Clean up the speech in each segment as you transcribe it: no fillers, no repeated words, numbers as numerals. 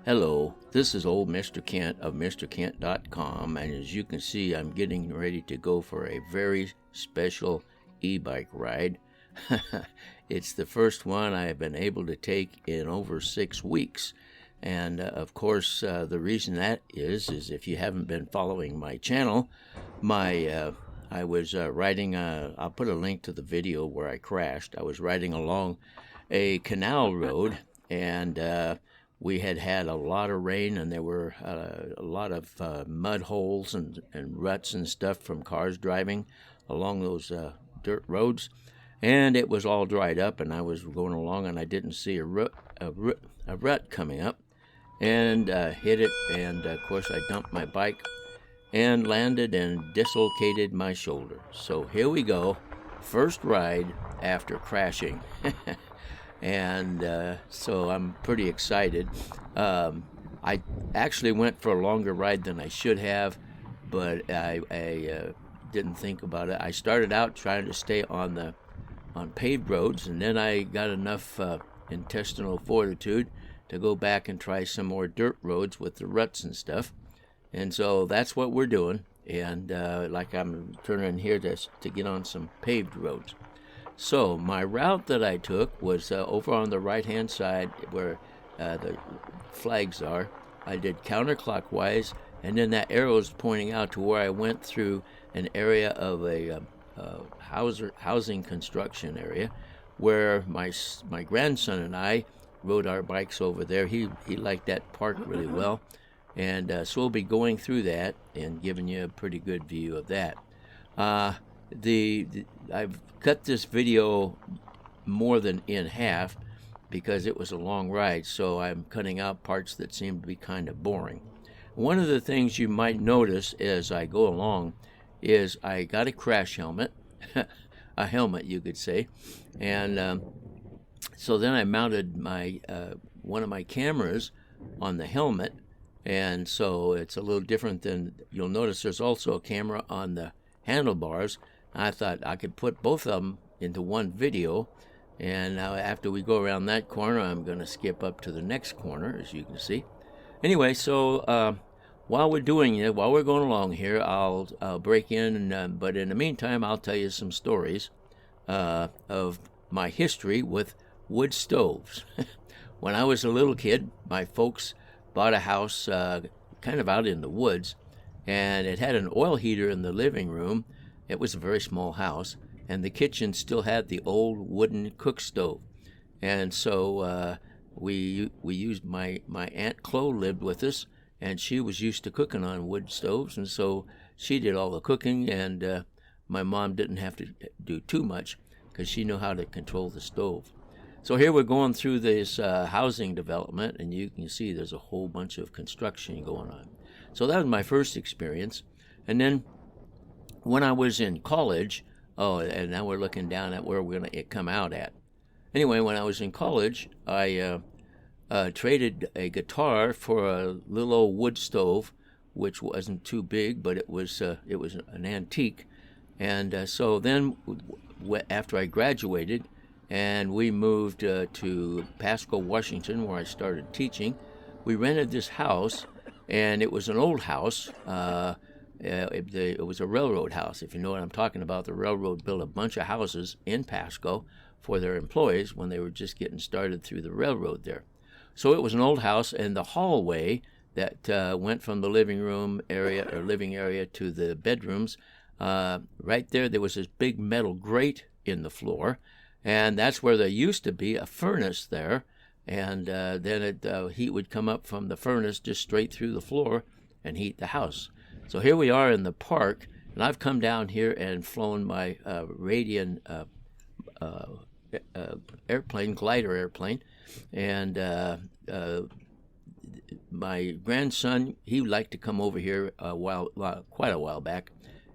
Hello, this is old Mr. Kent of MrKent.com, and as you can see, I'm getting ready to go for a very special e-bike ride. It's the first one I have been able to take in over 6 weeks, and of course, the reason that is if you haven't been following my channel, I was riding, I'll put a link to the video where I crashed. I was riding along a canal road, and we had a lot of rain, and there were a lot of mud holes and ruts and stuff from cars driving along those dirt roads, and it was all dried up, and I was going along, and I didn't see a rut coming up, and hit it, and of course I dumped my bike and landed and dislocated my shoulder. So here we go, first ride after crashing. And so I'm pretty excited. I actually went for a longer ride than I should have, but I didn't think about it. I started out trying to stay on paved roads, and then I got enough intestinal fortitude to go back and try some more dirt roads with the ruts and stuff. And so that's what we're doing. And like I'm turning here to get on some paved roads. So my route that I took was over on the right-hand side where the flags are. I did counterclockwise, and then that arrow is pointing out to where I went through an area of a housing construction area where my grandson and I rode our bikes over there. He liked that park really well, and so we'll be going through that and giving you a pretty good view of that. I've cut this video more than in half because it was a long ride, so I'm cutting out parts that seem to be kind of boring. One of the things you might notice as I go along is I got a crash helmet, a helmet you could say, and so then I mounted my one of my cameras on the helmet, and so it's a little different than you'll notice. There's also a camera on the handlebars. I thought I could put both of them into one video, and now after we go around that corner, I'm going to skip up to the next corner, as you can see. Anyway, so while we're doing it, while we're going along here, I'll break in, but in the meantime, I'll tell you some stories of my history with wood stoves. When I was a little kid, my folks bought a house kind of out in the woods, and it had an oil heater in the living room. It was a very small house, and the kitchen still had the old wooden cook stove. And so we used my Aunt Chloe lived with us, and she was used to cooking on wood stoves, and so she did all the cooking, and my mom didn't have to do too much because she knew how to control the stove. So here we're going through this housing development, and you can see there's a whole bunch of construction going on. So that was my first experience. And then when I was in college, and now we're looking down at where we're going to come out at. Anyway, when I was in college, I traded a guitar for a little old wood stove, which wasn't too big, but it was an antique. And so then, after I graduated, and we moved to Pasco, Washington, where I started teaching, we rented this house, and it was an old house. It was a railroad house, if you know what I'm talking about. The railroad built a bunch of houses in Pasco for their employees when they were just getting started through the railroad there. So it was an old house, and the hallway that went from the living room area or living area to the bedrooms, right there was this big metal grate in the floor, and that's where there used to be a furnace there, and then heat would come up from the furnace just straight through the floor and heat the house. So here we are in the park, and I've come down here and flown my Radian glider airplane, and my grandson, he would like to come over here quite a while back,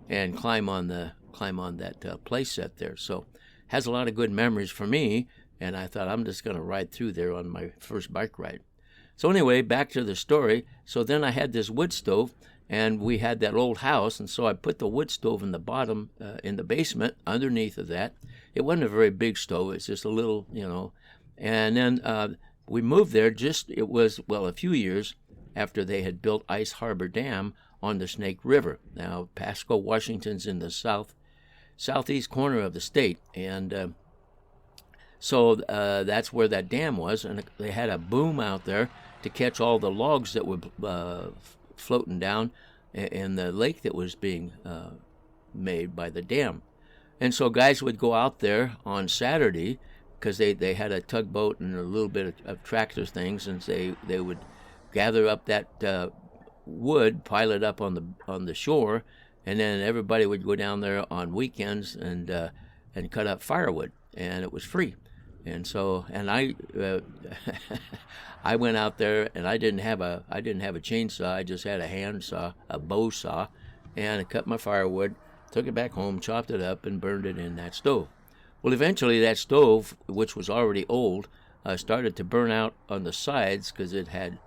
and climb on that play set there. So has a lot of good memories for me, and I thought I'm just going to ride through there on my first bike ride. So anyway, back to the story. So then I had this wood stove, and we had that old house, and so I put the wood stove in the bottom, in the basement, underneath of that. It wasn't a very big stove. It's just a little, and then we moved there it was, well, a few years after they had built Ice Harbor Dam on the Snake River. Now, Pasco, Washington's in the southeast corner of the state, and so that's where that dam was, and they had a boom out there to catch all the logs that were floating down in the lake that was being made by the dam. And so guys would go out there on Saturday, because they had a tugboat and a little bit of tractor things, and they would gather up that wood, pile it up on the shore, and then everybody would go down there on weekends and cut up firewood, and it was free. And so, and I I went out there, and I didn't have a chainsaw. I just had a hand saw, a bow saw, and I cut my firewood, took it back home, chopped it up, and burned it in that stove. Well, eventually that stove, which was already old, started to burn out on the sides because it had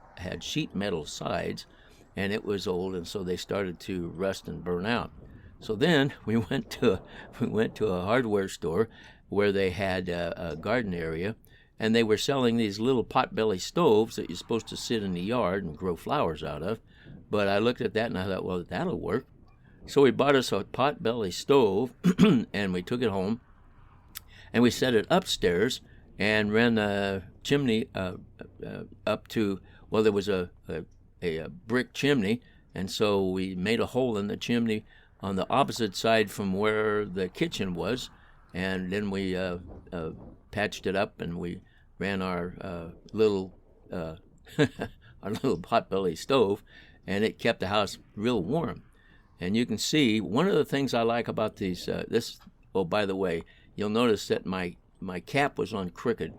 sheet metal sides, and it was old, and so they started to rust and burn out. So then we went to a hardware store where they had a garden area, and they were selling these little potbelly stoves that you're supposed to sit in the yard and grow flowers out of. But I looked at that and I thought, well, that'll work. So we bought us a potbelly stove and we took it home, and we set it upstairs and ran a chimney up to, well, there was a brick chimney, and so we made a hole in the chimney on the opposite side from where the kitchen was, and then we patched it up, and we ran our little potbelly stove, and it kept the house real warm. And you can see one of the things I like about these oh, by the way, you'll notice that my cap was on crooked.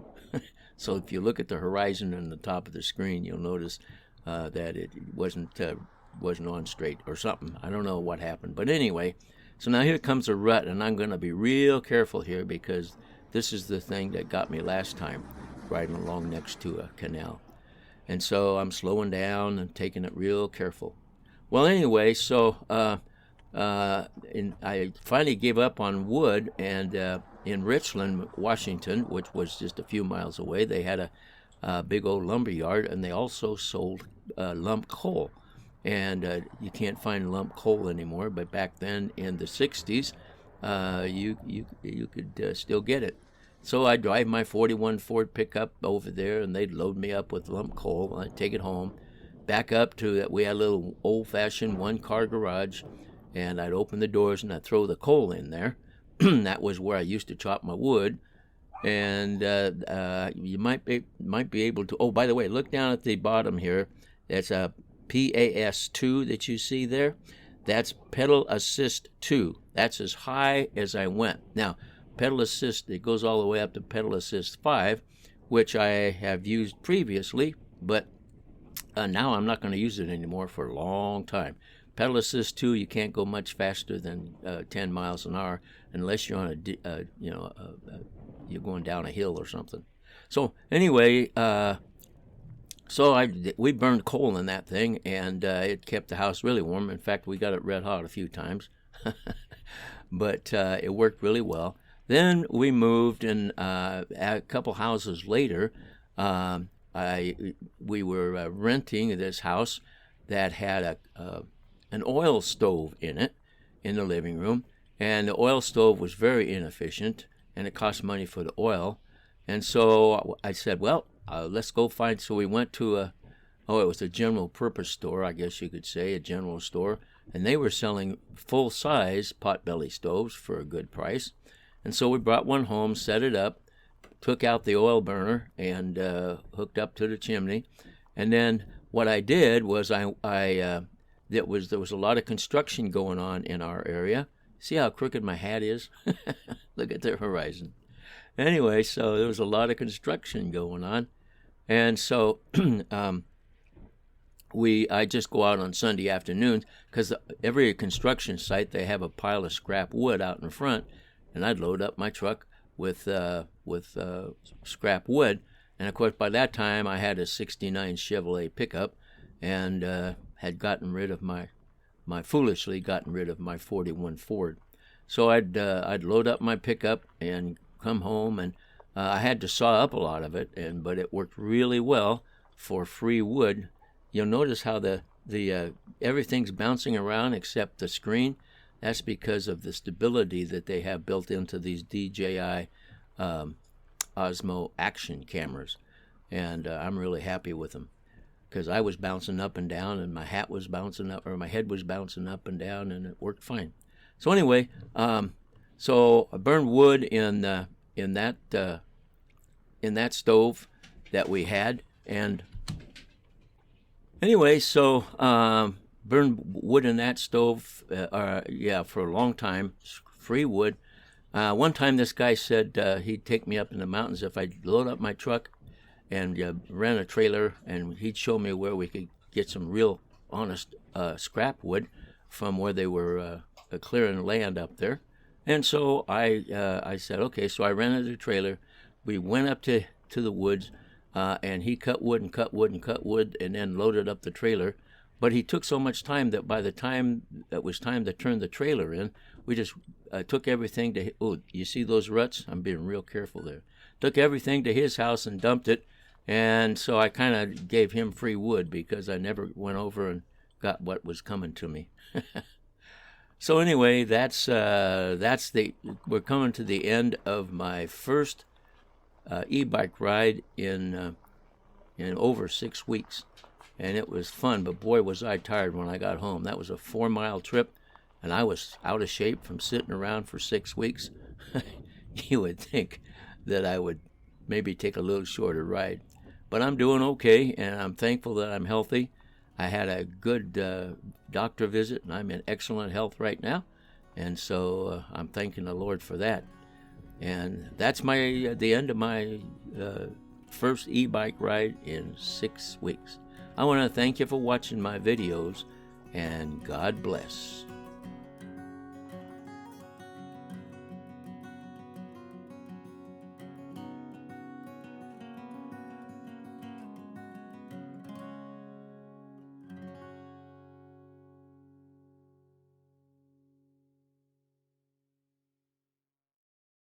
So if you look at the horizon on the top of the screen, you'll notice that it wasn't on straight or something. I don't know what happened, but anyway. So now here comes a rut, and I'm going to be real careful here because this is the thing that got me last time, riding along next to a canal. And so I'm slowing down and taking it real careful. Well, anyway, so I finally gave up on wood, and in Richland, Washington, which was just a few miles away, they had a big old lumber yard, and they also sold lump coal. And you can't find lump coal anymore, but back then in the 60s, you could still get it. So I'd drive my 41 Ford pickup over there, and they'd load me up with lump coal. I'd take it home, back up to that. We had a little old-fashioned one-car garage, and I'd open the doors and I'd throw the coal in there. That was where I used to chop my wood. And you might be able to. Oh, by the way, look down at the bottom here. That's a PAS2 that you see there. That's pedal assist 2. That's as high as I went. Now, pedal assist, it goes all the way up to pedal assist 5, which I have used previously, but now I'm not going to use it anymore for a long time. Pedal assist 2, you can't go much faster than 10 miles an hour unless you're on you're going down a hill or something. So anyway, we burned coal in that thing, and it kept the house really warm. In fact, we got it red hot a few times, but it worked really well. Then we moved, and a couple houses later, we were renting this house that had an oil stove in it in the living room, and the oil stove was very inefficient, and it cost money for the oil. And so I said, well, let's go find. So we went to it was a general purpose store, I guess you could say, a general store, and they were selling full-size potbelly stoves for a good price. And so we brought one home, set it up, took out the oil burner, and hooked up to the chimney. And then what I did was there was a lot of construction going on in our area. See how crooked my hat is? Look at the horizon. Anyway, so there was a lot of construction going on. And so I just go out on Sunday afternoons, because every construction site, they have a pile of scrap wood out in front, and I'd load up my truck with scrap wood. And of course, by that time, I had a '69 Chevrolet pickup, and had foolishly gotten rid of my 41 Ford. So I'd load up my pickup and come home, and I had to saw up a lot of it, but it worked really well for free wood. You'll notice how the everything's bouncing around except the screen. That's because of the stability that they have built into these DJI Osmo Action cameras, and I'm really happy with them, because I was bouncing up and down, and my hat was bouncing up, or my head was bouncing up and down, and it worked fine. So anyway, so I burned wood in that stove that we had, and anyway, so burned wood in that stove, for a long time, free wood. One time this guy said he'd take me up in the mountains if I'd load up my truck and rent a trailer, and he'd show me where we could get some real honest scrap wood from where they were clearing land up there. And so I said, okay, so I rented a trailer. We went up to the woods, and he cut wood and cut wood and cut wood and then loaded up the trailer. But he took so much time that by the time it was time to turn the trailer in, we just took everything to, oh, you see those ruts? I'm being real careful there. Took everything to his house and dumped it. And so I kind of gave him free wood because I never went over and got what was coming to me. So anyway, we're coming to the end of my first e-bike ride in over 6 weeks. And it was fun, but boy, was I tired when I got home. That was a 4-mile trip, and I was out of shape from sitting around for 6 weeks. You would think that I would maybe take a little shorter ride. But I'm doing okay, and I'm thankful that I'm healthy. I had a good doctor visit, and I'm in excellent health right now. And so I'm thanking the Lord for that. And that's the end of my first e-bike ride in 6 weeks. I want to thank you for watching my videos, and God bless.